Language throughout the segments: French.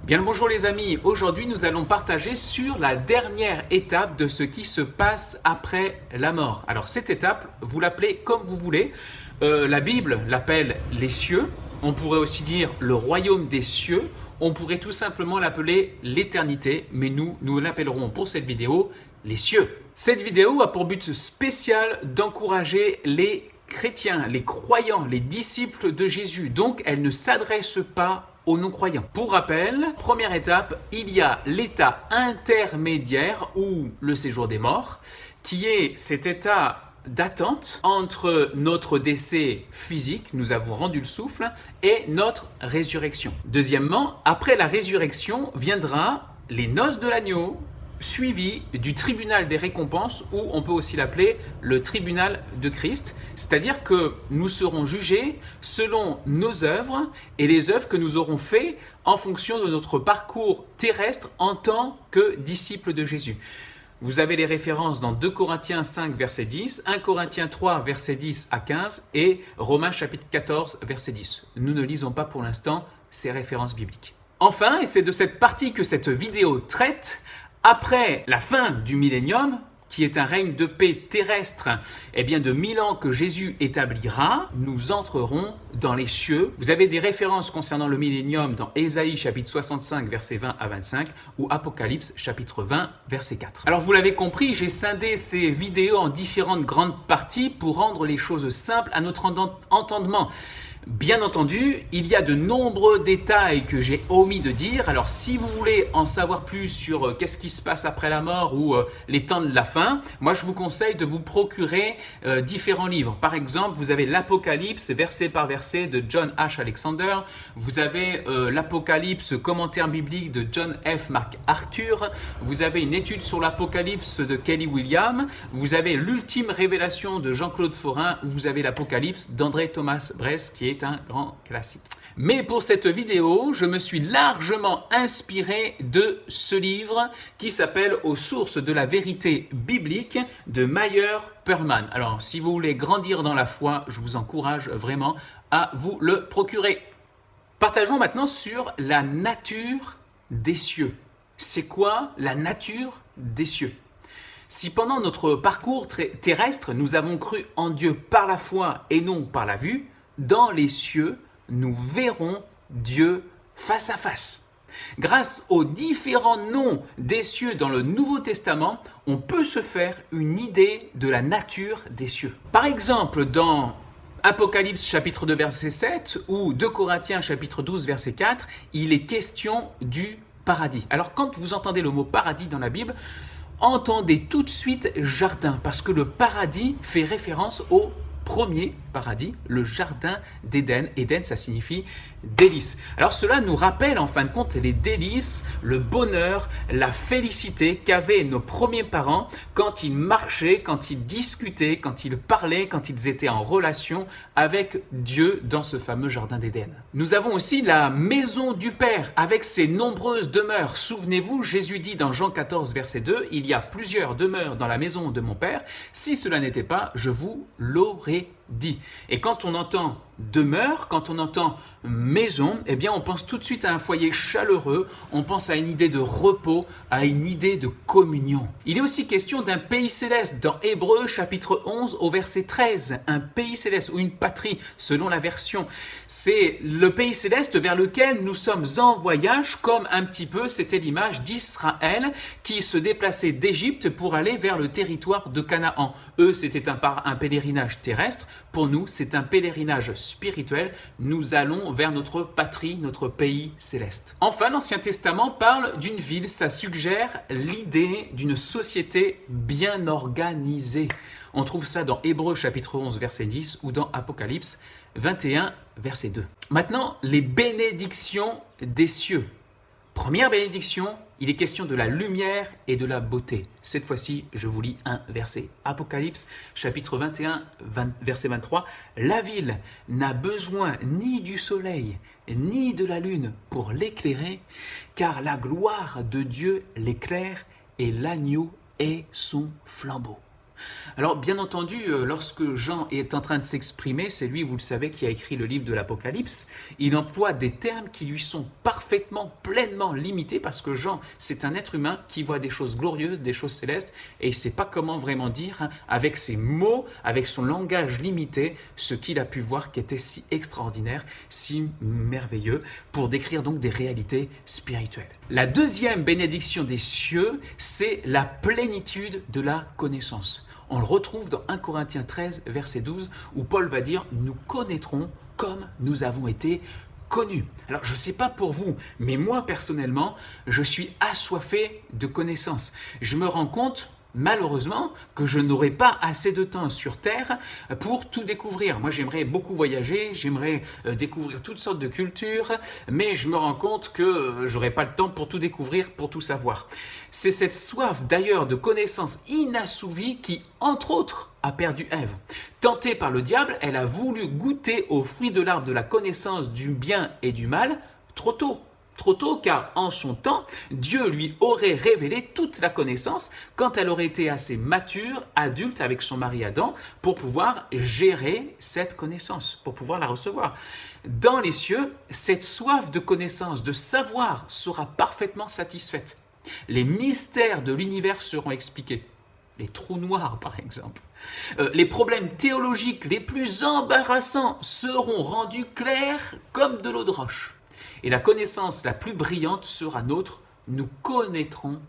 Bien le bonjour les amis, aujourd'hui nous allons partager sur la dernière étape de ce qui se passe après la mort. Alors cette étape, vous l'appelez comme vous voulez, la Bible l'appelle les cieux, on pourrait aussi dire le royaume des cieux, on pourrait tout simplement l'appeler l'éternité, mais nous l'appellerons pour cette vidéo les cieux. Cette vidéo a pour but spécial d'encourager les chrétiens, les croyants, les disciples de Jésus, donc elle ne s'adresse pas aux non-croyants. Pour rappel, première étape, il y a l'état intermédiaire ou le séjour des morts, qui est cet état d'attente entre notre décès physique, nous avons rendu le souffle, et notre résurrection. Deuxièmement, après la résurrection viendra les noces de l'agneau, suivi du tribunal des récompenses, ou on peut aussi l'appeler le tribunal de Christ, c'est-à-dire que nous serons jugés selon nos œuvres et les œuvres que nous aurons faites en fonction de notre parcours terrestre en tant que disciples de Jésus. Vous avez les références dans 2 Corinthiens 5, verset 10, 1 Corinthiens 3, verset 10 à 15 et Romains chapitre 14, verset 10. Nous ne lisons pas pour l'instant ces références bibliques. Enfin, et c'est de cette partie que cette vidéo traite, après la fin du millénium, qui est un règne de paix terrestre, de 1000 ans que Jésus établira, nous entrerons dans les cieux. Vous avez des références concernant le millénium dans Ésaïe chapitre 65 verset 20 à 25 ou Apocalypse chapitre 20 verset 4. Alors vous l'avez compris, j'ai scindé ces vidéos en différentes grandes parties pour rendre les choses simples à notre entendement. Bien entendu, il y a de nombreux détails que j'ai omis de dire. Alors si vous voulez en savoir plus sur qu'est-ce qui se passe après la mort ou les temps de la fin, moi je vous conseille de vous procurer différents livres. Par exemple, vous avez l'Apocalypse verset par verset de John H. Alexander. Vous avez l'Apocalypse commentaire biblique de John F. MacArthur. Vous avez une étude sur l'Apocalypse de Kelly Williams. Vous avez l'ultime révélation de Jean-Claude Forain. Vous avez l'Apocalypse d'André Thomas Bress qui est un grand classique. Mais pour cette vidéo, je me suis largement inspiré de ce livre qui s'appelle Aux sources de la vérité biblique de Meyer Pearlman. Alors, si vous voulez grandir dans la foi, je vous encourage vraiment à vous le procurer. Partageons maintenant sur la nature des cieux. C'est quoi la nature des cieux ? Si pendant notre parcours terrestre, nous avons cru en Dieu par la foi et non par la vue, dans les cieux, nous verrons Dieu face à face. Grâce aux différents noms des cieux dans le Nouveau Testament, on peut se faire une idée de la nature des cieux. Par exemple, dans Apocalypse chapitre 2 verset 7 ou 2 Corinthiens chapitre 12 verset 4, il est question du paradis. Alors quand vous entendez le mot paradis dans la Bible, entendez tout de suite jardin, parce que le paradis fait référence au premier paradis, le jardin d'Éden. Éden, ça signifie délices. Alors cela nous rappelle en fin de compte les délices, le bonheur, la félicité qu'avaient nos premiers parents quand ils marchaient, quand ils discutaient, quand ils parlaient, quand ils étaient en relation avec Dieu dans ce fameux jardin d'Éden. Nous avons aussi la maison du Père avec ses nombreuses demeures. Souvenez-vous, Jésus dit dans Jean 14 verset 2, « Il y a plusieurs demeures dans la maison de mon Père. Si cela n'était pas, je vous l'aurais dit. » Et quand on entend demeure, quand on entend maison, on pense tout de suite à un foyer chaleureux, on pense à une idée de repos, à une idée de communion. Il est aussi question d'un pays céleste dans Hébreux chapitre 11 au verset 13, un pays céleste ou une patrie selon la version. C'est le pays céleste vers lequel nous sommes en voyage, comme un petit peu c'était l'image d'Israël qui se déplaçait d'Égypte pour aller vers le territoire de Canaan. Eux, c'était un pèlerinage terrestre, pour nous, c'est un pèlerinage spirituel, nous allons vers notre patrie, notre pays céleste. Enfin, l'Ancien Testament parle d'une ville, ça suggère l'idée d'une société bien organisée. On trouve ça dans Hébreux chapitre 11 verset 10 ou dans Apocalypse 21 verset 2. Maintenant, les bénédictions des cieux. Première bénédiction, il est question de la lumière et de la beauté. Cette fois-ci, je vous lis un verset. Apocalypse, chapitre 21, verset 23. « La ville n'a besoin ni du soleil, ni de la lune pour l'éclairer, car la gloire de Dieu l'éclaire et l'agneau est son flambeau. » Alors, bien entendu, lorsque Jean est en train de s'exprimer, c'est lui, vous le savez, qui a écrit le livre de l'Apocalypse, il emploie des termes qui lui sont parfaitement, pleinement limités, parce que Jean, c'est un être humain qui voit des choses glorieuses, des choses célestes, et il ne sait pas comment vraiment dire, avec ses mots, avec son langage limité, ce qu'il a pu voir qui était si extraordinaire, si merveilleux, pour décrire donc des réalités spirituelles. La deuxième bénédiction des cieux, c'est la plénitude de la connaissance. On le retrouve dans 1 Corinthiens 13, verset 12, où Paul va dire « Nous connaîtrons comme nous avons été connus ». Alors, je ne sais pas pour vous, mais moi, personnellement, je suis assoiffé de connaissances. Je me rends compte, malheureusement, que je n'aurai pas assez de temps sur Terre pour tout découvrir. Moi, j'aimerais beaucoup voyager, j'aimerais découvrir toutes sortes de cultures, mais je me rends compte que je n'aurai pas le temps pour tout découvrir, pour tout savoir. C'est cette soif d'ailleurs de connaissances inassouvie qui, entre autres, a perdu Ève. Tentée par le diable, elle a voulu goûter aux fruits de l'arbre de la connaissance du bien et du mal trop tôt. Trop tôt, car en son temps, Dieu lui aurait révélé toute la connaissance quand elle aurait été assez mature, adulte avec son mari Adam, pour pouvoir gérer cette connaissance, pour pouvoir la recevoir. Dans les cieux, cette soif de connaissance, de savoir, sera parfaitement satisfaite. Les mystères de l'univers seront expliqués. Les trous noirs, par exemple. Les problèmes théologiques les plus embarrassants seront rendus clairs comme de l'eau de roche. Et la connaissance la plus brillante sera nôtre, nous connaîtrons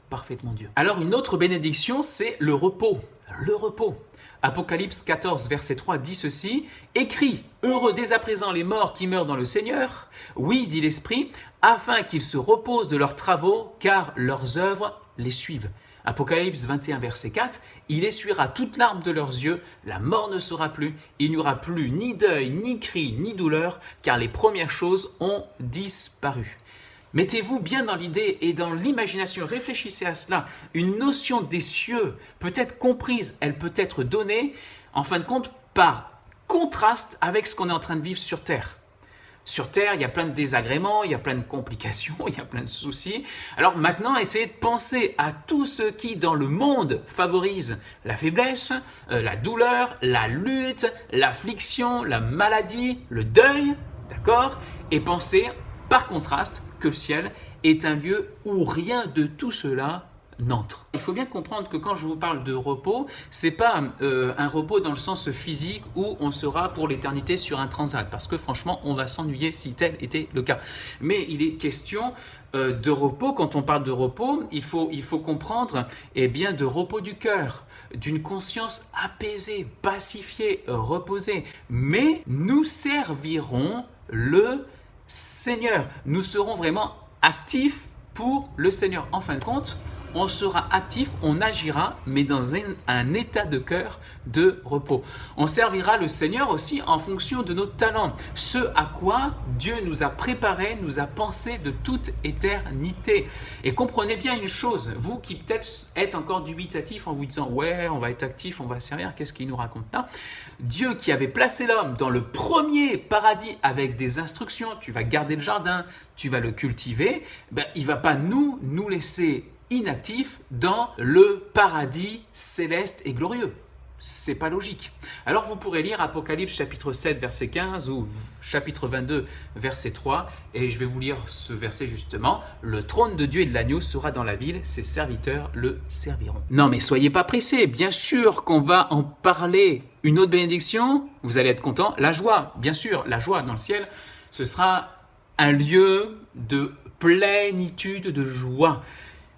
parfaitement Dieu. Alors une autre bénédiction, c'est le repos. Le repos. Apocalypse 14, verset 3 dit ceci, « Écrit, heureux dès à présent les morts qui meurent dans le Seigneur, oui, dit l'Esprit, afin qu'ils se reposent de leurs travaux, car leurs œuvres les suivent. » Apocalypse 21, verset 4, « Il essuiera toute larme de leurs yeux, la mort ne sera plus, il n'y aura plus ni deuil, ni cri, ni douleur, car les premières choses ont disparu. » Mettez-vous bien dans l'idée et dans l'imagination, réfléchissez à cela. Une notion des cieux peut être comprise, elle peut être donnée, en fin de compte, par contraste avec ce qu'on est en train de vivre sur Terre. Sur Terre, il y a plein de désagréments, il y a plein de complications, il y a plein de soucis. Alors maintenant, essayez de penser à tout ce qui, dans le monde, favorise la faiblesse, la douleur, la lutte, l'affliction, la maladie, le deuil, d'accord ? Et pensez, par contraste, que le ciel est un lieu où rien de tout cela n'entre. Il faut bien comprendre que quand je vous parle de repos, c'est pas un repos dans le sens physique où on sera pour l'éternité sur un transat, parce que franchement, on va s'ennuyer si tel était le cas. Mais il est question de repos. Quand on parle de repos, il faut comprendre bien, de repos du cœur, d'une conscience apaisée, pacifiée, reposée. Mais nous servirons le Seigneur. Nous serons vraiment actifs pour le Seigneur. En fin de compte, on sera actif, on agira, mais dans un état de cœur de repos. On servira le Seigneur aussi en fonction de nos talents, ce à quoi Dieu nous a préparé, nous a pensé de toute éternité. Et comprenez bien une chose, vous qui peut-être êtes encore dubitatif en vous disant « ouais, on va être actif, on va servir, qu'est-ce qu'il nous raconte là ?» Dieu qui avait placé l'homme dans le premier paradis avec des instructions, tu vas garder le jardin, tu vas le cultiver, il ne va pas nous laisser inactif dans le paradis céleste et glorieux. C'est pas logique. Alors vous pourrez lire Apocalypse chapitre 7 verset 15 ou chapitre 22 verset 3 et je vais vous lire ce verset justement. Le trône de Dieu et de l'agneau sera dans la ville, ses serviteurs le serviront. Non mais soyez pas pressés, bien sûr qu'on va en parler. Une autre bénédiction, vous allez être content, la joie, bien sûr, la joie dans le ciel, ce sera un lieu de plénitude de joie.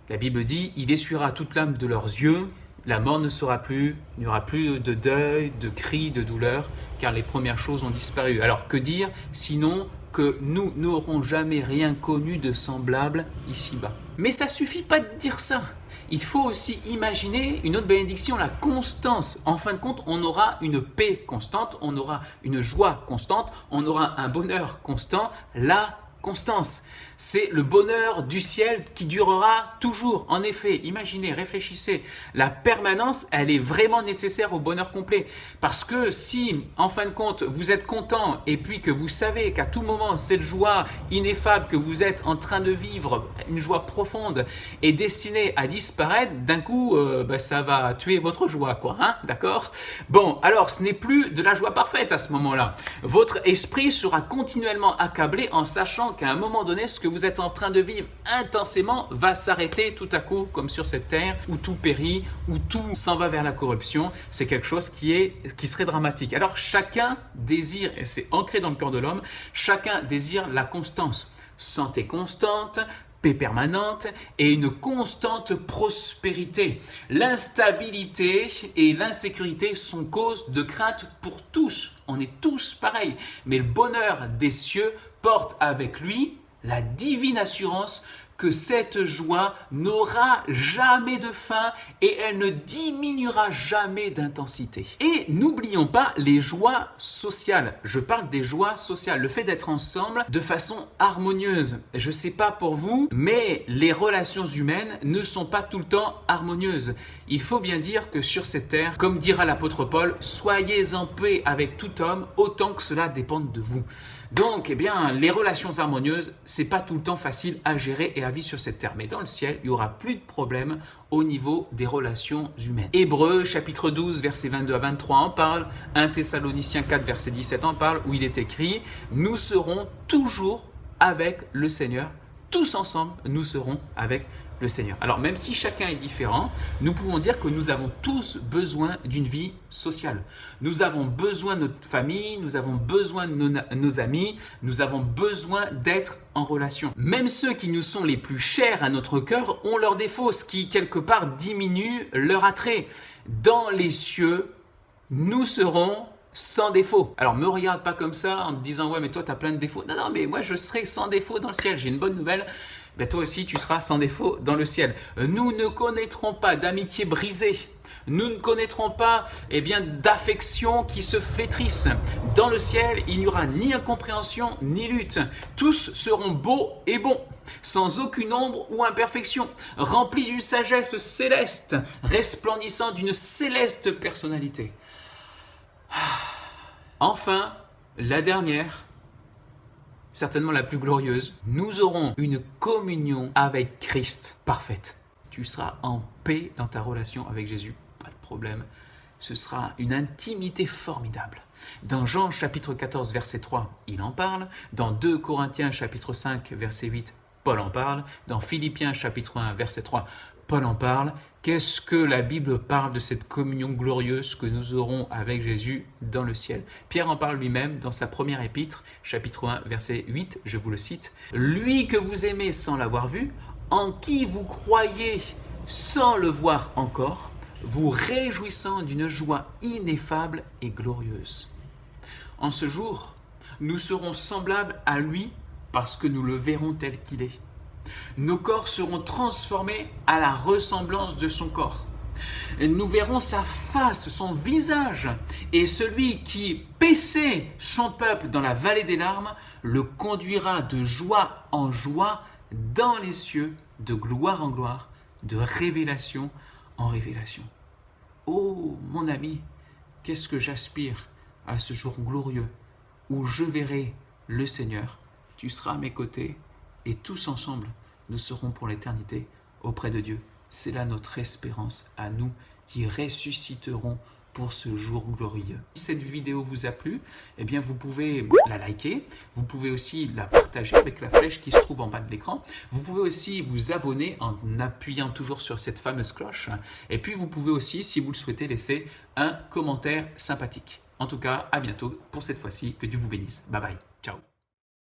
La Bible dit, il essuiera toute l'âme de leurs yeux, la mort ne sera plus, il n'y aura plus de deuil, de cris, de douleur, car les premières choses ont disparu. Alors que dire, sinon que nous n'aurons jamais rien connu de semblable ici-bas. Mais ça ne suffit pas de dire ça. Il faut aussi imaginer une autre bénédiction, la constance. En fin de compte, on aura une paix constante, on aura une joie constante, on aura un bonheur constant, la constance. C'est le bonheur du ciel qui durera toujours. En effet, imaginez, réfléchissez. La permanence, elle est vraiment nécessaire au bonheur complet. Parce que si, en fin de compte, vous êtes content et puis que vous savez qu'à tout moment, cette joie ineffable que vous êtes en train de vivre, une joie profonde, est destinée à disparaître, d'un coup, ça va tuer votre joie, quoi. Hein, d'accord ? Bon, alors, ce n'est plus de la joie parfaite à ce moment-là. Votre esprit sera continuellement accablé en sachant qu'à un moment donné, ce que vous êtes en train de vivre intensément va s'arrêter tout à coup, comme sur cette terre, où tout périt, où tout s'en va vers la corruption. C'est quelque chose qui serait dramatique. Alors chacun désire, et c'est ancré dans le cœur de l'homme, chacun désire la constance. Santé constante, paix permanente et une constante prospérité. L'instabilité et l'insécurité sont cause de crainte pour tous. On est tous pareils. Mais le bonheur des cieux porte avec lui la divine assurance que cette joie n'aura jamais de fin et elle ne diminuera jamais d'intensité. Et n'oublions pas les joies sociales. Je parle des joies sociales, le fait d'être ensemble de façon harmonieuse. Je ne sais pas pour vous, mais les relations humaines ne sont pas tout le temps harmonieuses. Il faut bien dire que sur cette terre, comme dira l'apôtre Paul, soyez en paix avec tout homme autant que cela dépende de vous. Donc, les relations harmonieuses, c'est pas tout le temps facile à gérer et à vivre sur cette terre. Mais dans le ciel, il n'y aura plus de problème au niveau des relations humaines. Hébreux, chapitre 12, versets 22 à 23 en parle. 1 Thessaloniciens 4, verset 17 en parle, où il est écrit « Nous serons toujours avec le Seigneur. Tous ensemble, nous serons avec le Seigneur. » Alors, même si chacun est différent, nous pouvons dire que nous avons tous besoin d'une vie sociale. Nous avons besoin de notre famille, nous avons besoin de nos amis, nous avons besoin d'être en relation. Même ceux qui nous sont les plus chers à notre cœur ont leurs défauts, ce qui, quelque part, diminue leur attrait. Dans les cieux, nous serons sans défaut. Alors, me regarde pas comme ça en me disant « Ouais, mais toi, tu as plein de défauts. » Non, mais moi, je serai sans défaut dans le ciel. J'ai une bonne nouvelle. Toi aussi, tu seras sans défaut dans le ciel. Nous ne connaîtrons pas d'amitié brisée. Nous ne connaîtrons pas d'affection qui se flétrissent. Dans le ciel, il n'y aura ni incompréhension ni lutte. Tous seront beaux et bons, sans aucune ombre ou imperfection, remplis d'une sagesse céleste, resplendissant d'une céleste personnalité. Enfin, la dernière, certainement la plus glorieuse, nous aurons une communion avec Christ parfaite. Tu seras en paix dans ta relation avec Jésus, pas de problème. Ce sera une intimité formidable. Dans Jean chapitre 14 verset 3, il en parle. Dans 2 Corinthiens chapitre 5 verset 8, Paul en parle. Dans Philippiens chapitre 1 verset 3, Paul en parle. Qu'est-ce que la Bible parle de cette communion glorieuse que nous aurons avec Jésus dans le ciel? Pierre en parle lui-même dans sa première épître, chapitre 1, verset 8, je vous le cite. « Lui que vous aimez sans l'avoir vu, en qui vous croyez sans le voir encore, vous réjouissant d'une joie ineffable et glorieuse. » En ce jour, nous serons semblables à lui parce que nous le verrons tel qu'il est. Nos corps seront transformés à la ressemblance de son corps. Nous verrons sa face, son visage, et celui qui paissait son peuple dans la vallée des larmes le conduira de joie en joie dans les cieux, de gloire en gloire, de révélation en révélation. Oh mon ami, qu'est-ce que j'aspire à ce jour glorieux où je verrai le Seigneur. Tu seras à mes côtés et tous ensemble, nous serons pour l'éternité auprès de Dieu. C'est là notre espérance à nous qui ressusciterons pour ce jour glorieux. Si cette vidéo vous a plu, vous pouvez la liker, vous pouvez aussi la partager avec la flèche qui se trouve en bas de l'écran. Vous pouvez aussi vous abonner en appuyant toujours sur cette fameuse cloche. Et puis vous pouvez aussi, si vous le souhaitez, laisser un commentaire sympathique. En tout cas, à bientôt pour cette fois-ci. Que Dieu vous bénisse. Bye bye.